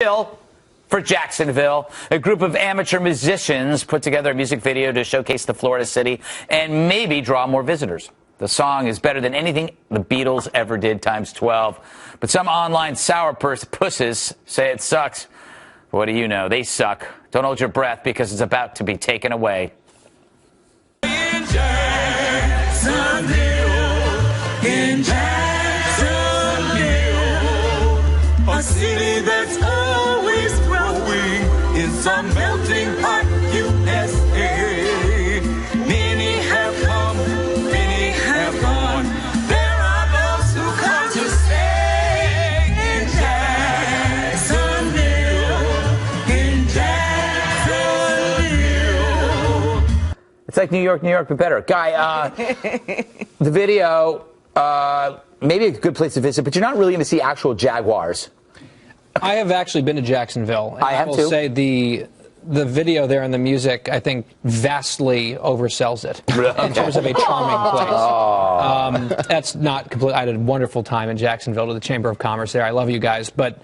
For Jacksonville, a group of amateur musicians put together a music video to showcase the Florida city and maybe draw more visitors. The song is better than anything the Beatles ever did times 12. But some online sourpusses say it sucks. What do you know? They suck. Don't hold your breath because it's about to be taken away. In Jacksonville, a city that's always growing, is a melting pot, USA. Many have come, many have gone. There are those who come to stay in Jacksonville. It's like New York, but better. Guy, the video, maybe a good place to visit, but you're not really going to see actual jaguars. I have actually been to Jacksonville. And I have will too. say the video there and the music, I think, vastly oversells it in terms of a charming place. That's not complete. I had a wonderful time in Jacksonville to the Chamber of Commerce there. I love you guys. But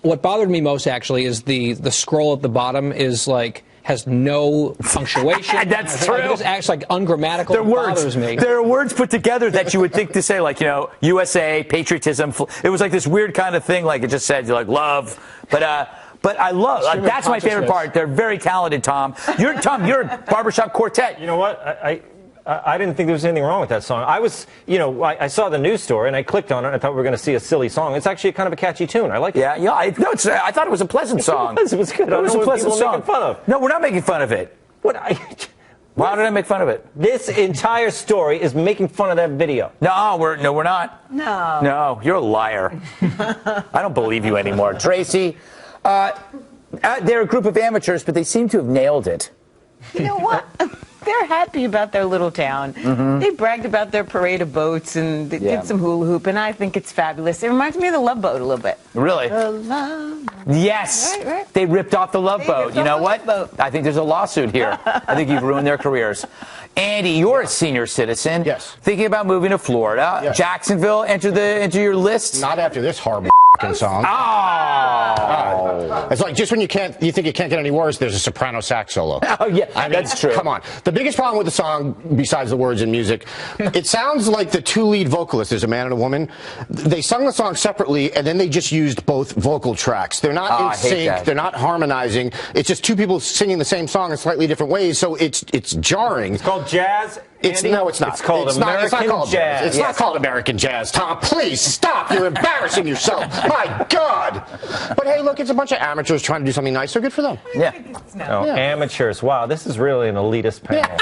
what bothered me most actually is the scroll at the bottom is like has no punctuation. That's true. It just acts like ungrammatical. It bothers me. There are words put together that you would think to say, like, you know, USA, patriotism. It was like this weird kind of thing, like it just said, like, love. But I love, that's my favorite part. They're very talented, Tom. You're a barbershop quartet. You know what? I didn't think there was anything wrong with that song. I saw the news story and I clicked on it and I thought we were going to see a silly song. It's actually kind of a catchy tune. I like it. Yeah. I thought it was a pleasant song. It was good. It was a pleasant song. Making fun of. No, we're not making fun of it. Why did I make fun of it? This entire story is making fun of that video. No, we're not. No, you're a liar. I don't believe you anymore. Tracy, they're a group of amateurs, but they seem to have nailed it. You know what? They're happy about their little town. Mm-hmm. They bragged about their parade of boats and they did some hula hoop, and I think it's fabulous. It reminds me of the Love Boat a little bit. Really? The Love Boat. Yes. Right. They ripped off the Love Boat. You know what? I think there's a lawsuit here. I think you've ruined their careers. Andy, you're a senior citizen. Yes. Thinking about moving to Florida. Yes. Jacksonville, enter your list. Not after this horrible song. Oh. It's like just when you think it can't get any worse, there's a soprano sax solo. Oh, yeah, that's true. Come on. The biggest problem with the song, besides the words and music, it sounds like the two lead vocalists, there's a man and a woman, they sung the song separately, and then they just used both vocal tracks. They're not in sync. They're not harmonizing. It's just two people singing the same song in slightly different ways, so it's jarring. It's called jazz. No, it's not. It's called American jazz. It's not called American jazz, Tom. Please stop. You're embarrassing yourself. My God. But hey, look, it's a bunch of amateurs trying to do something nice, so good for them. Yeah. Amateurs. Wow, this is really an elitist panel.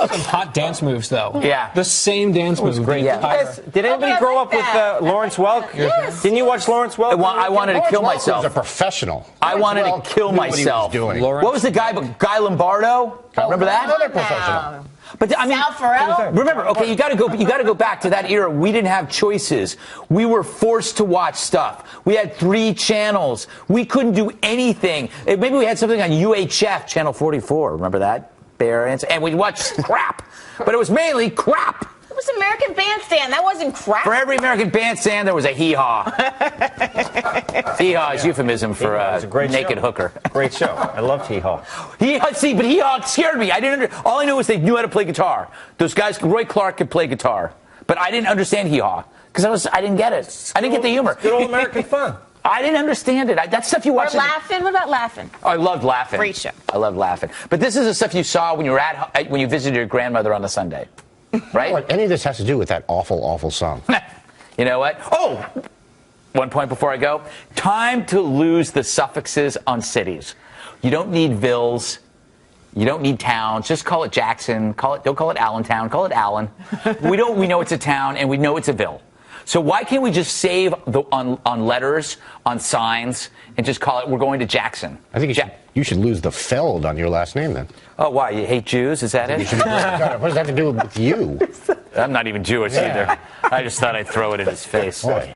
Some hot dance moves, though. Yeah. The same dance moves. Great. Yeah. Did anybody grow up with Lawrence Welk? Yes. Didn't you watch Lawrence Welk? I wanted to kill myself. He was a professional. I wanted to kill myself. What was the guy Lombardo? Remember that? Another professional. But I mean, Sal Farrell? remember, okay, you got to go back to that era. We didn't have choices. We were forced to watch stuff. We had 3 channels. We couldn't do anything. Maybe we had something on UHF, Channel 44. Remember that? And we'd watch crap. But it was mainly crap. It was American Bandstand. That wasn't crap. For every American Bandstand, there was a hee-haw. Hee-haw is euphemism for a naked hooker. Great show. I loved hee-haw. But hee-haw scared me. All I knew was they knew how to play guitar. Those guys, Roy Clark could play guitar. But I didn't understand hee-haw. Because I didn't get it. I didn't get the humor. Good old American fun. I didn't understand it. That's stuff you watch. Or Laughing. What about Laughing? Oh, I loved Laughing. Great show. I loved Laughing. But this is the stuff you saw when you were when you visited your grandmother on a Sunday. Right? What any of this has to do with that awful, awful song. You know what? Oh, one point before I go. Time to lose the suffixes on cities. You don't need villes. You don't need towns. Just call it Jackson. Don't call it Allentown. Call it Allen. We know it's a town and we know it's a ville. So why can't we just save on letters, on signs, and just call it, we're going to Jackson? I think you should lose the Feld on your last name then. Oh, why? You hate Jews? Is that it? What does that have to do with you? I'm not even Jewish either. I just thought I'd throw it in his face. Boy.